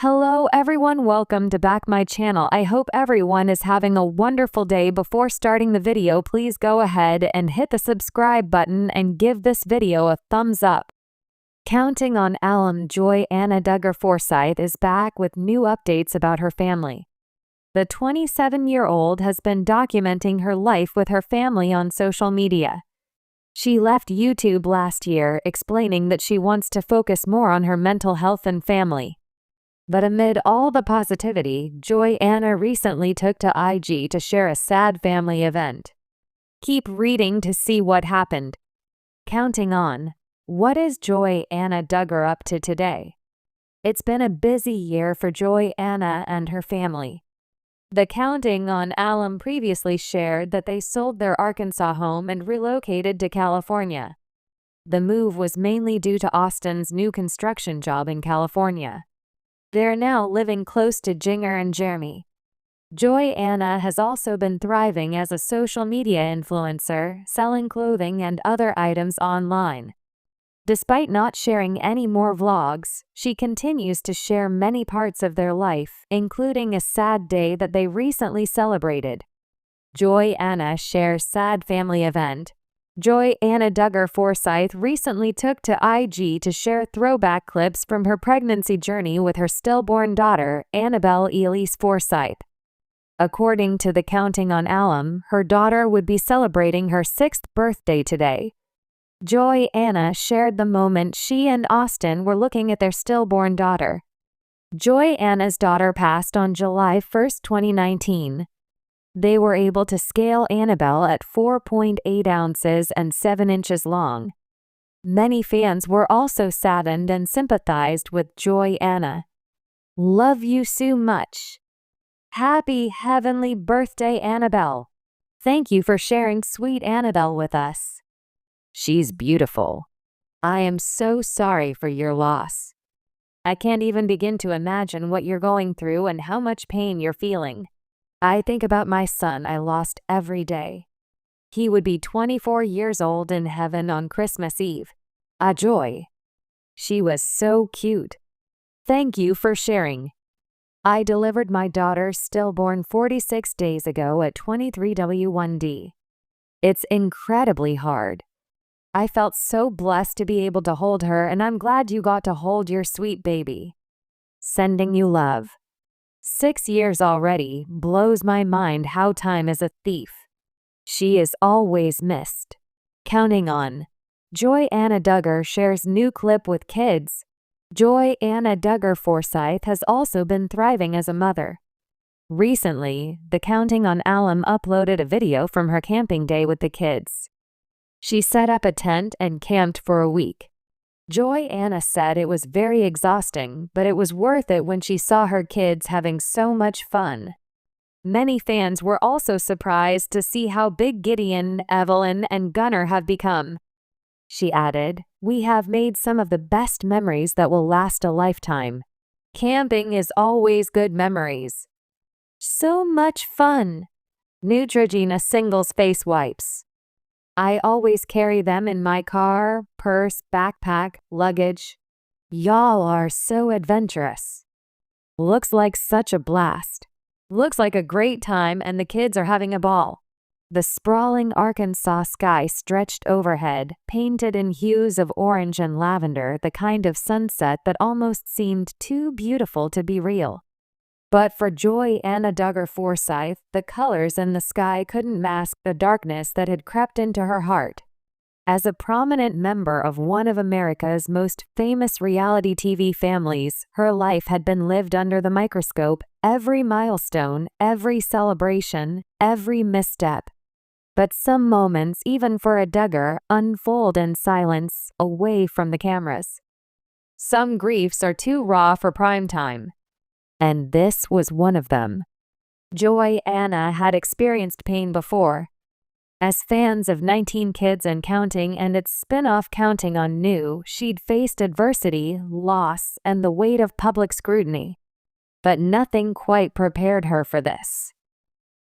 Hello everyone, welcome to back my channel. I hope everyone is having a wonderful day. Before starting the video, please go ahead and hit the subscribe button and give this video a thumbs up. Counting on alum Joy Anna Duggar Forsyth is back with new updates about her family. The 27-year-old has been documenting her life with her family on social media. She left YouTube last year explaining that she wants to focus more on her mental health and family. But amid all the positivity, Joy Anna recently took to IG to share a sad family event. Keep reading to see what happened. Counting on. What is Joy Anna Duggar up to today? It's been a busy year for Joy Anna and her family. The Counting on alum previously shared that they sold their Arkansas home and relocated to California. The move was mainly due to Austin's new construction job in California. They're now living close to Duggar and Jeremy. Joy Anna has also been thriving as a social media influencer, selling clothing and other items online. Despite not sharing any more vlogs, she continues to share many parts of their life, including a sad day that they recently celebrated. Joy Anna shares sad family event. Joy Anna Duggar Forsyth recently took to IG to share throwback clips from her pregnancy journey with her stillborn daughter, Annabelle Forsyth. According to the Counting on alum, her daughter would be celebrating her 6th birthday today. Joy Anna shared the moment she and Austin were looking at their stillborn daughter. Joy Anna's daughter passed on July 1, 2019. They were able to scale Annabelle at 4.8 ounces and 7 inches long. Many fans were also saddened and sympathized with Joy Anna. Love you so much. Happy heavenly birthday, Annabelle. Thank you for sharing sweet Annabelle with us. She's beautiful. I am so sorry for your loss. I can't even begin to imagine what you're going through and how much pain you're feeling. I think about my son I lost every day. He would be 24 years old in heaven on Christmas Eve. Joy. She was so cute. Thank you for sharing. I delivered my daughter stillborn 46 days ago at 23W1D. It's incredibly hard. I felt so blessed to be able to hold her, and I'm glad you got to hold your sweet baby. Sending you love. 6 years already, blows my mind how time is a thief. She is always missed. Counting on. Joy Anna Duggar shares new clip with kids. Joy Anna Duggar Forsyth has also been thriving as a mother. Recently, the Counting on alum uploaded a video from her camping day with the kids. She set up a tent and camped for a week. Joy Anna said it was very exhausting, but it was worth it when she saw her kids having so much fun. Many fans were also surprised to see how big Gideon, Evelyn, and Gunnar have become. She added, "We have made some of the best memories that will last a lifetime. Camping is always good memories. So much fun." Neutrogena singles face wipes. I always carry them in my car, purse, backpack, luggage. Y'all are so adventurous. Looks like such a blast. Looks like a great time and the kids are having a ball. The sprawling Arkansas sky stretched overhead, painted in hues of orange and lavender, the kind of sunset that almost seemed too beautiful to be real. But for Joy Anna Duggar Forsyth, the colors in the sky couldn't mask the darkness that had crept into her heart. As a prominent member of one of America's most famous reality TV families, her life had been lived under the microscope, every milestone, every celebration, every misstep. But some moments, even for a Duggar, unfold in silence, away from the cameras. Some griefs are too raw for prime time. And this was one of them. Joy Anna had experienced pain before. As fans of 19 Kids and Counting and its spin-off Counting on knew, she'd faced adversity, loss, and the weight of public scrutiny. But nothing quite prepared her for this.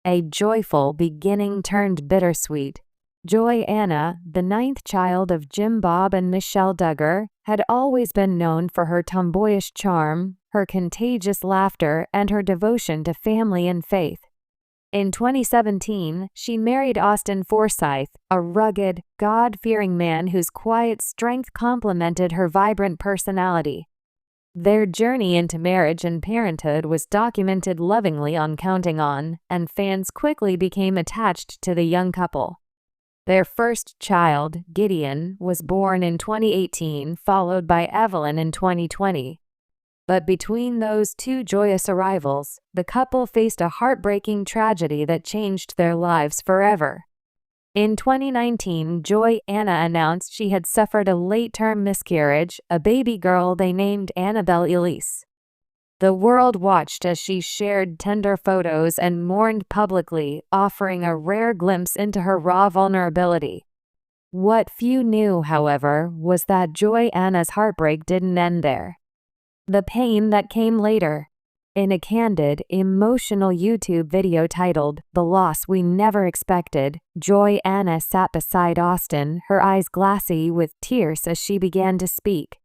A joyful beginning turned bittersweet. Joy Anna, the 9th child of Jim Bob and Michelle Duggar, had always been known for her tomboyish charm, her contagious laughter, and her devotion to family and faith. In 2017, she married Austin Forsyth, a rugged, God-fearing man whose quiet strength complemented her vibrant personality. Their journey into marriage and parenthood was documented lovingly on Counting On, and fans quickly became attached to the young couple. Their first child, Gideon, was born in 2018, followed by Evelyn in 2020. But between those two joyous arrivals, the couple faced a heartbreaking tragedy that changed their lives forever. In 2019, Joy Anna announced she had suffered a late-term miscarriage, a baby girl they named Annabelle Elise. The world watched as she shared tender photos and mourned publicly, offering a rare glimpse into her raw vulnerability. What few knew, however, was that Joy Anna's heartbreak didn't end there. The pain that came later. In a candid, emotional YouTube video titled, "The Loss We Never Expected," Joy Anna sat beside Austin, her eyes glassy with tears as she began to speak.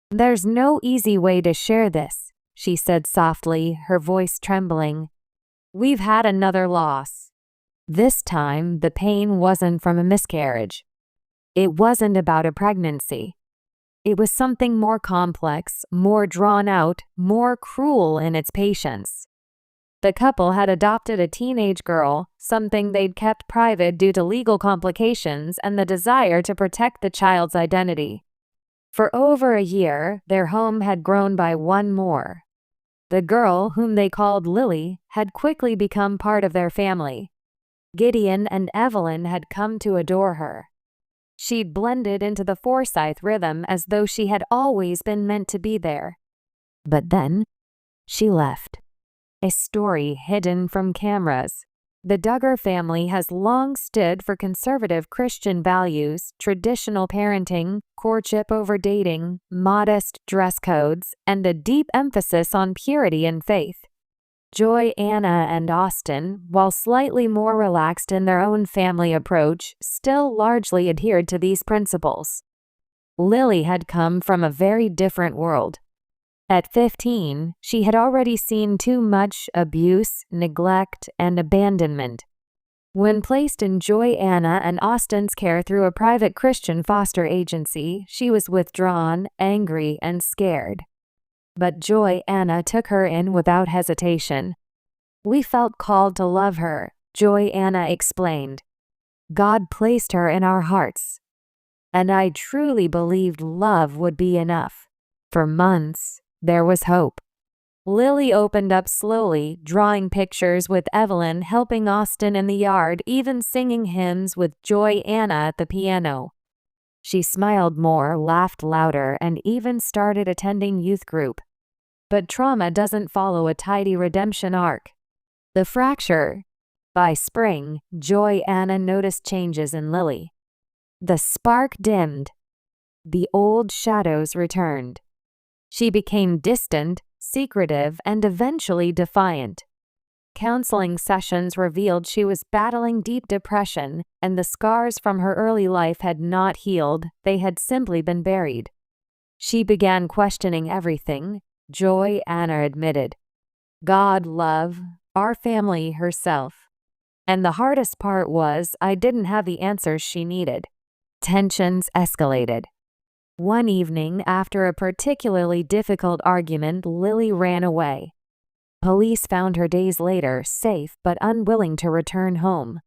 "There's no easy way to share this," she said softly, her voice trembling. "We've had another loss. This time, the pain wasn't from a miscarriage. It wasn't about a pregnancy. It was something more complex, more drawn out, more cruel in its patience." The couple had adopted a teenage girl, something they'd kept private due to legal complications and the desire to protect the child's identity. For over a year, their home had grown by one more. The girl, whom they called Lily, had quickly become part of their family. Gideon and Evelyn had come to adore her. She'd blended into the Forsyth rhythm as though she had always been meant to be there. But then, she left. A story hidden from cameras. The Duggar family has long stood for conservative Christian values, traditional parenting, courtship over dating, modest dress codes, and a deep emphasis on purity and faith. Joy Anna and Austin, while slightly more relaxed in their own family approach, still largely adhered to these principles. Lily had come from a very different world. At 15, she had already seen too much abuse, neglect, and abandonment. When placed in Joy Anna and Austin's care through a private Christian foster agency, she was withdrawn, angry, and scared. But Joy Anna took her in without hesitation. "We felt called to love her," Joy Anna explained. "God placed her in our hearts. And I truly believed love would be enough." For months, there was hope. Lily opened up slowly, drawing pictures with Evelyn, helping Austin in the yard, even singing hymns with Joy Anna at the piano. She smiled more, laughed louder, and even started attending youth group. But trauma doesn't follow a tidy redemption arc. The fracture. By spring, Joy Anna noticed changes in Lily. The spark dimmed. The old shadows returned. She became distant, secretive, and eventually defiant. Counseling sessions revealed she was battling deep depression, and the scars from her early life had not healed, they had simply been buried. She began questioning everything, Joy Anna admitted. God, love, our family, herself. And the hardest part was, I didn't have the answers she needed. Tensions escalated. One evening, after a particularly difficult argument, Lily ran away. Police found her days later, safe but unwilling to return home.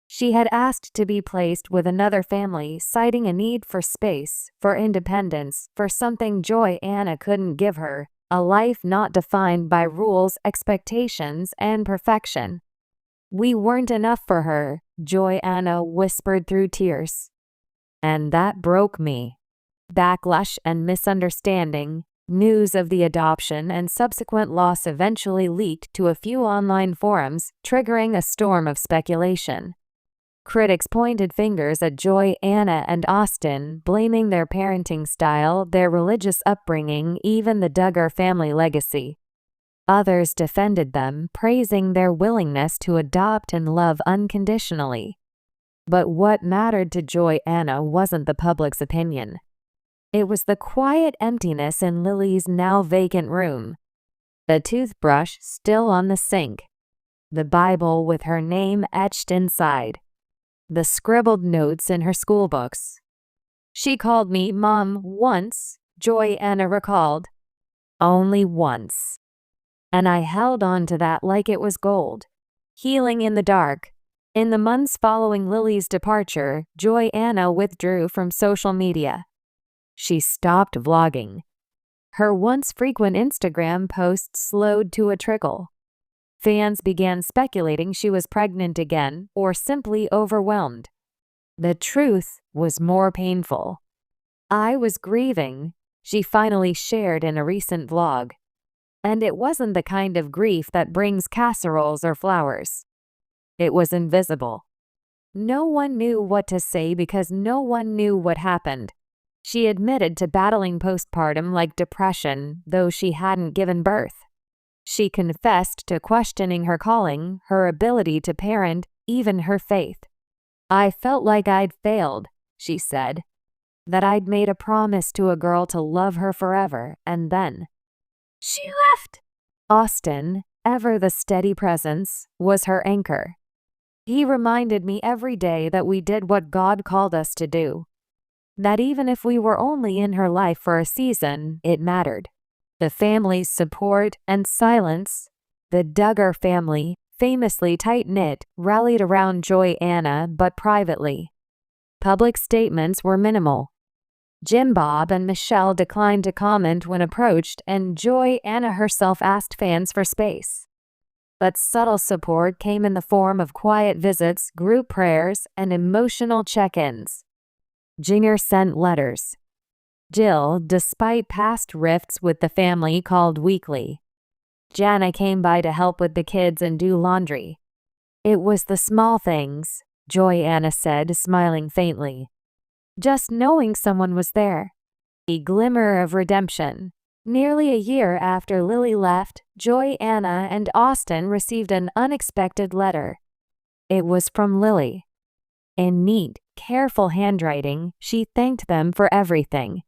She had asked to be placed with another family, citing a need for space, for independence, for something Joy Anna couldn't give her, a life not defined by rules, expectations, and perfection. "We weren't enough for her," Joy Anna whispered through tears. "And that broke me." Backlash and misunderstanding. News of the adoption and subsequent loss eventually leaked to a few online forums, triggering a storm of speculation. Critics pointed fingers at Joy Anna and Austin, blaming their parenting style, their religious upbringing, even the Duggar family legacy. Others defended them, praising their willingness to adopt and love unconditionally. But what mattered to Joy Anna wasn't the public's opinion. It was the quiet emptiness in Lily's now vacant room. the toothbrush still on the sink, the Bible with her name etched inside, the scribbled notes in her school books. "She called me Mom once," Joy-Anna recalled. "Only once." And I held on to that like it was gold. Healing in the dark. In the months following Lily's departure, Joy-Anna withdrew from social media. She stopped vlogging. Her once frequent Instagram posts slowed to a trickle. Fans began speculating she was pregnant again or simply overwhelmed. The truth was more painful. "I was grieving," she finally shared in a recent vlog. And it wasn't the kind of grief that brings casseroles or flowers. It was invisible. No one knew what to say because no one knew what happened. She admitted to battling postpartum like depression, though she hadn't given birth. She confessed to questioning her calling, her ability to parent, even her faith. "I felt like I'd failed," she said. "That I'd made a promise to a girl to love her forever, and then she left." Austin, ever the steady presence, was her anchor. He reminded me every day that we did what God called us to do. That even if we were only in her life for a season, it mattered. The family's support and silence. The Duggar family, famously tight-knit, rallied around Joy-Anna, but privately. Public statements were minimal. Jim Bob and Michelle declined to comment when approached, and Joy-Anna herself asked fans for space. But subtle support came in the form of quiet visits, group prayers, and emotional check-ins. Jinger sent letters. Jill, despite past rifts with the family, called weekly. Jana came by to help with the kids and do laundry. "It was the small things," Joy-Anna said, smiling faintly. "Just knowing someone was there." A glimmer of redemption. Nearly a year after Lily left, Joy-Anna and Austin received an unexpected letter. It was from Lily. In neat, careful handwriting, she thanked them for everything.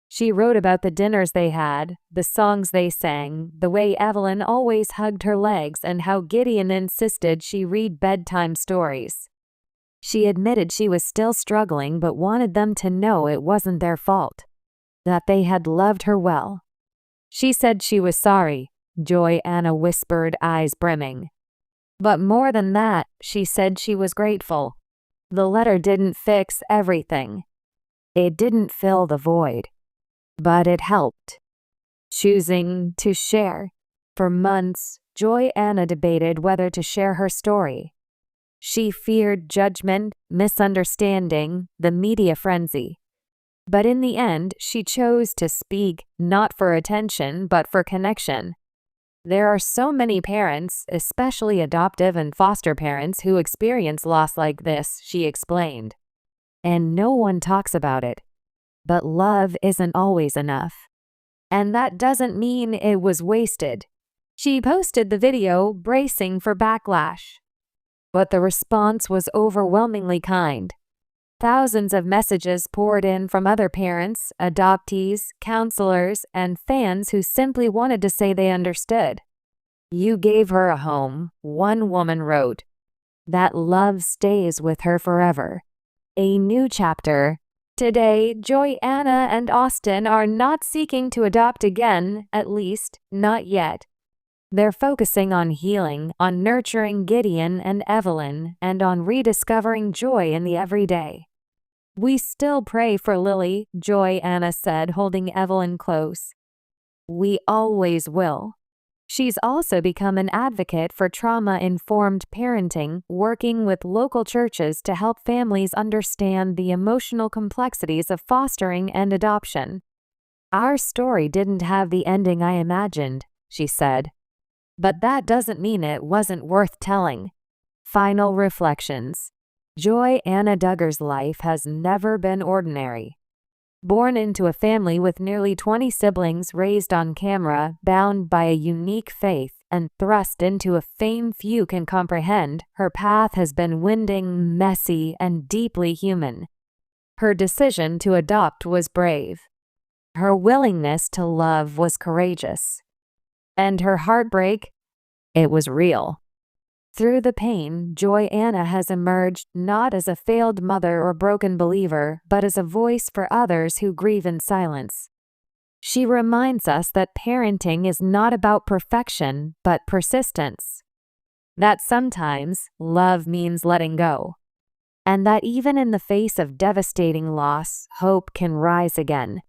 She wrote about the dinners they had, the songs they sang, the way Evelyn always hugged her legs, and how Gideon insisted she read bedtime stories. She admitted she was still struggling but wanted them to know it wasn't their fault. That they had loved her well. She said she was sorry, Joy-Anna whispered, eyes brimming. But more than that, she said she was grateful. The letter didn't fix everything. It didn't fill the void. But it helped. Choosing to share. For months, Joy-Anna debated whether to share her story. She feared judgment, misunderstanding, the media frenzy. But in the end, she chose to speak, not for attention, but for connection. There are so many parents, especially adoptive and foster parents, who experience loss like this, she explained. And no one talks about it. But love isn't always enough. And that doesn't mean it was wasted. She posted the video, bracing for backlash. But the response was overwhelmingly kind. Thousands of messages poured in from other parents, adoptees, counselors, and fans who simply wanted to say they understood. "You gave her a home," one woman wrote. "That love stays with her forever." A new chapter. Today, Joy-Anna and Austin are not seeking to adopt again, at least, not yet. They're focusing on healing, on nurturing Gideon and Evelyn, and on rediscovering joy in the everyday. "We still pray for Lily," Joy-Anna said, holding Evelyn close. "We always will." She's also become an advocate for trauma-informed parenting, working with local churches to help families understand the emotional complexities of fostering and adoption. "Our story didn't have the ending I imagined," she said. "But that doesn't mean it wasn't worth telling." Final reflections. Joy-Anna Duggar's life has never been ordinary. Born into a family with nearly 20 siblings, raised on camera, bound by a unique faith, and thrust into a fame few can comprehend, her path has been winding, messy, and deeply human. Her decision to adopt was brave. Her willingness to love was courageous. And her heartbreak? It was real. Through the pain, Joanna has emerged not as a failed mother or broken believer, but as a voice for others who grieve in silence. She reminds us that parenting is not about perfection, but persistence. That sometimes love means letting go. And that even in the face of devastating loss, hope can rise again.